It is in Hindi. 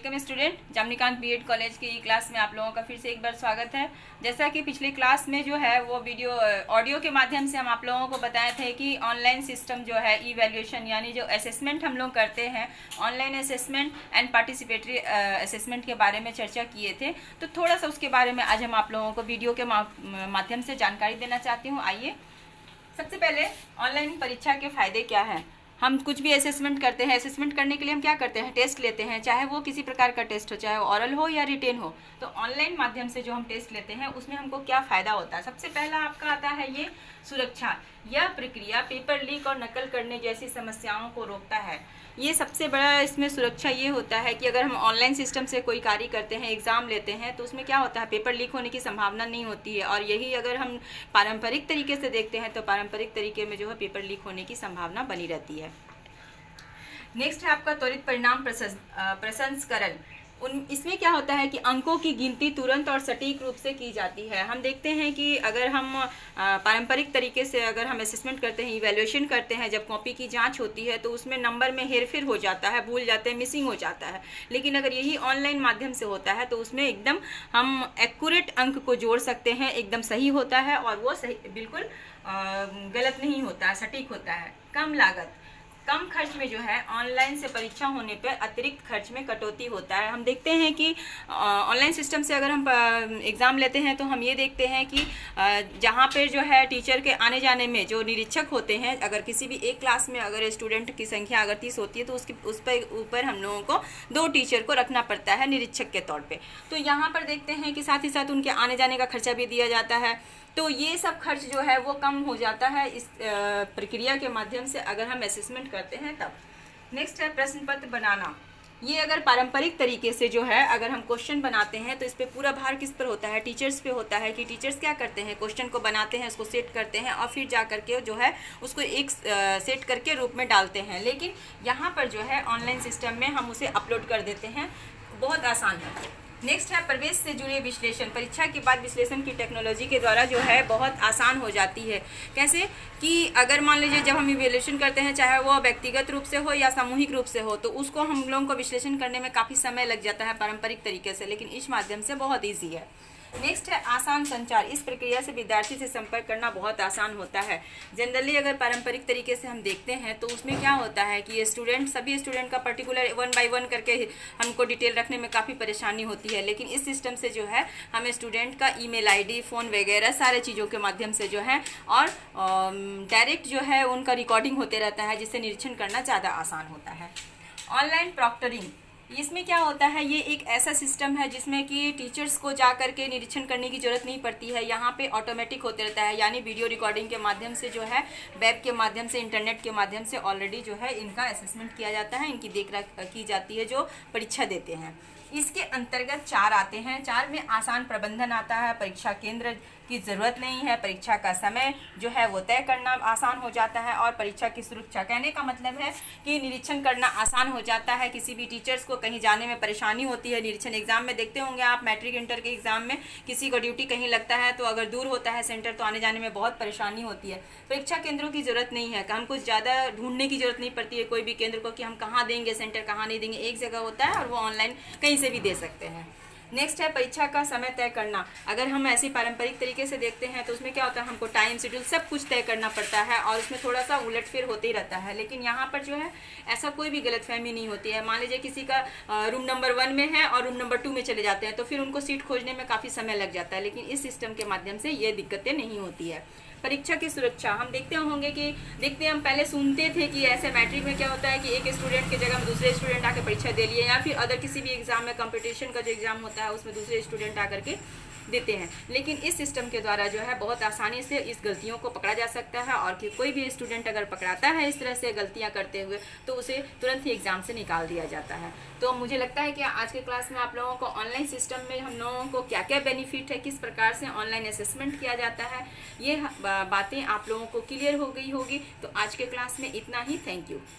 वेलकम स्टूडेंट, जामनीकांत बीएड कॉलेज की क्लास में आप लोगों का फिर से एक बार स्वागत है। जैसा कि पिछली क्लास में जो है वो वीडियो ऑडियो के माध्यम से हम आप लोगों को बताए थे कि ऑनलाइन सिस्टम जो है ई वैल्यूएशन यानी जो असेसमेंट हम लोग करते हैं, online assessment and participatory assessment के बारे में चर्चा किए थे। तो थोड़ा सा उसके बारे में आज हम आप लोगों को वीडियो के माध्यम से जानकारी देना चाहती हूँ। आइए, सबसे पहले ऑनलाइन परीक्षा के फायदे क्या हैं। हम कुछ भी असेसमेंट करते हैं, असेसमेंट करने के लिए हम क्या करते हैं, टेस्ट लेते हैं, चाहे वो किसी प्रकार का टेस्ट हो, चाहे वो ऑरल हो या रिटेन हो। तो ऑनलाइन माध्यम से जो हम टेस्ट लेते हैं उसमें हमको क्या फ़ायदा होता है। सबसे पहला आपका आता है ये सुरक्षा। यह प्रक्रिया पेपर लीक और नकल करने जैसी समस्याओं को रोकता है। ये सबसे बड़ा इसमें सुरक्षा ये होता है कि अगर हम ऑनलाइन सिस्टम से कोई कार्य करते हैं, एग्ज़ाम लेते हैं, तो उसमें क्या होता है, पेपर लीक होने की संभावना नहीं होती है। और यही अगर हम पारंपरिक तरीके से देखते हैं तो पारंपरिक तरीके में जो है पेपर लीक होने की संभावना बनी रहती है। नेक्स्ट है आपका त्वरित परिणाम प्रसंस्करण। इसमें क्या होता है कि अंकों की गिनती तुरंत और सटीक रूप से की जाती है। हम देखते हैं कि अगर हम पारंपरिक तरीके से अगर हम असेसमेंट करते हैं, इवैल्यूएशन करते हैं, जब कॉपी की जांच होती है तो उसमें नंबर में हेरफेर हो जाता है, भूल जाते हैं, मिसिंग हो जाता है। लेकिन अगर यही ऑनलाइन माध्यम से होता है तो उसमें एकदम हम एक्यूरेट अंक को जोड़ सकते हैं, एकदम सही होता है और वो सही बिल्कुल गलत नहीं होता, सटीक होता है। कम लागत, कम खर्च में जो है ऑनलाइन से परीक्षा होने पर अतिरिक्त खर्च में कटौती होता है। हम देखते हैं कि ऑनलाइन सिस्टम से अगर हम एग्ज़ाम लेते हैं तो हम ये देखते हैं कि जहाँ पर जो है टीचर के आने जाने में जो निरीक्षक होते हैं, अगर किसी भी एक क्लास में अगर स्टूडेंट की संख्या अगर 30 होती है तो उस पर ऊपर हम लोगों को 2 टीचर को रखना पड़ता है निरीक्षक के तौर पर। तो यहाँ पर देखते हैं कि साथ ही साथ उनके आने जाने का खर्चा भी दिया जाता है। तो ये सब खर्च जो है वो कम हो जाता है इस प्रक्रिया के माध्यम से अगर हम असेसमेंट करते हैं तब। नेक्स्ट है प्रश्न पत्र बनाना। ये अगर पारंपरिक तरीके से जो है अगर हम क्वेश्चन बनाते हैं तो इस पे पूरा भार किस पर होता है, टीचर्स पे होता है कि टीचर्स क्या करते हैं, क्वेश्चन को बनाते हैं, उसको सेट करते हैं और फिर जा करके जो है उसको एक सेट करके रूप में डालते हैं। लेकिन यहाँ पर जो है ऑनलाइन सिस्टम में हम उसे अपलोड कर देते हैं, बहुत आसान है। नेक्स्ट है प्रवेश से जुड़े विश्लेषण। परीक्षा के बाद विश्लेषण की टेक्नोलॉजी के द्वारा जो है बहुत आसान हो जाती है। कैसे कि अगर मान लीजिए जब हम इवैल्यूएशन करते हैं, चाहे वो व्यक्तिगत रूप से हो या सामूहिक रूप से हो, तो उसको हम लोगों को विश्लेषण करने में काफ़ी समय लग जाता है पारंपरिक तरीके से, लेकिन इस माध्यम से बहुत ईजी है। नेक्स्ट है आसान संचार। इस प्रक्रिया से विद्यार्थी से संपर्क करना बहुत आसान होता है। जनरली अगर पारंपरिक तरीके से हम देखते हैं तो उसमें क्या होता है कि सभी स्टूडेंट का पर्टिकुलर 1 बाय 1 करके हमको डिटेल रखने में काफ़ी परेशानी होती है। लेकिन इस सिस्टम से जो है हमें स्टूडेंट का ईमेल आईडी, फ़ोन वगैरह सारे चीज़ों के माध्यम से जो है और डायरेक्ट जो है उनका रिकॉर्डिंग होते रहता है, जिससे निरीक्षण करना ज़्यादा आसान होता है। ऑनलाइन प्रॉक्टरिंग, इसमें क्या होता है, ये एक ऐसा सिस्टम है जिसमें कि टीचर्स को जा करके निरीक्षण करने की ज़रूरत नहीं पड़ती है। यहाँ पे ऑटोमेटिक होते रहता है, यानी वीडियो रिकॉर्डिंग के माध्यम से जो है वेब के माध्यम से, इंटरनेट के माध्यम से ऑलरेडी जो है इनका असेसमेंट किया जाता है, इनकी देखरेख की जाती है जो परीक्षा देते हैं। इसके अंतर्गत 4 आते हैं। 4 में आसान प्रबंधन आता है, परीक्षा केंद्र की ज़रूरत नहीं है, परीक्षा का समय जो है वो तय करना आसान हो जाता है और परीक्षा की सुरक्षा। कहने का मतलब है कि निरीक्षण करना आसान हो जाता है। किसी भी टीचर्स को कहीं जाने में परेशानी होती है, निरीक्षण एग्जाम में देखते होंगे आप, मैट्रिक इंटर के एग्जाम में किसी को ड्यूटी कहीं लगता है तो अगर दूर होता है सेंटर तो आने जाने में बहुत परेशानी होती है। परीक्षा केंद्रों की ज़रूरत नहीं है, हमको ज़्यादा ढूंढने की ज़रूरत नहीं पड़ती है कोई भी केंद्र को कि हम कहाँ देंगे सेंटर, कहाँ नहीं देंगे, एक जगह होता है और वो ऑनलाइन कहीं से भी दे सकते हैं। नेक्स्ट है परीक्षा का समय तय करना। अगर हम ऐसी पारंपरिक तरीके से देखते हैं तो उसमें क्या होता है, हमको टाइम शेड्यूल सब कुछ तय करना पड़ता है और उसमें थोड़ा सा उलटफेर होते ही रहता है। लेकिन यहाँ पर जो है ऐसा कोई भी गलतफहमी नहीं होती है। मान लीजिए किसी का रूम नंबर 1 में है और रूम नंबर 2 में चले जाते हैं तो फिर उनको सीट खोजने में काफ़ी समय लग जाता है, लेकिन इस सिस्टम के माध्यम से ये दिक्कतें नहीं होती है। परीक्षा की सुरक्षा, हम देखते होंगे कि हम पहले सुनते थे कि ऐसे मैट्रिक में क्या होता है कि एक स्टूडेंट की जगह में दूसरे स्टूडेंट आकर परीक्षा दे लिए, या फिर अदर किसी भी एग्जाम में कंपटीशन का जो एग्जाम होता है उसमें दूसरे स्टूडेंट आकर के देते हैं। लेकिन इस सिस्टम के द्वारा जो है बहुत आसानी से इस गलतियों को पकड़ा जा सकता है और कि कोई भी स्टूडेंट अगर पकड़ाता है इस तरह से गलतियां करते हुए तो उसे तुरंत ही एग्जाम से निकाल दिया जाता है। तो मुझे लगता है कि आज के क्लास में आप लोगों को ऑनलाइन सिस्टम में हम लोगों को क्या क्या बेनिफिट है, किस प्रकार से ऑनलाइन असेसमेंट किया जाता है, ये बातें आप लोगों को क्लियर हो गई होगी। तो आज के क्लास में इतना ही। Thank you.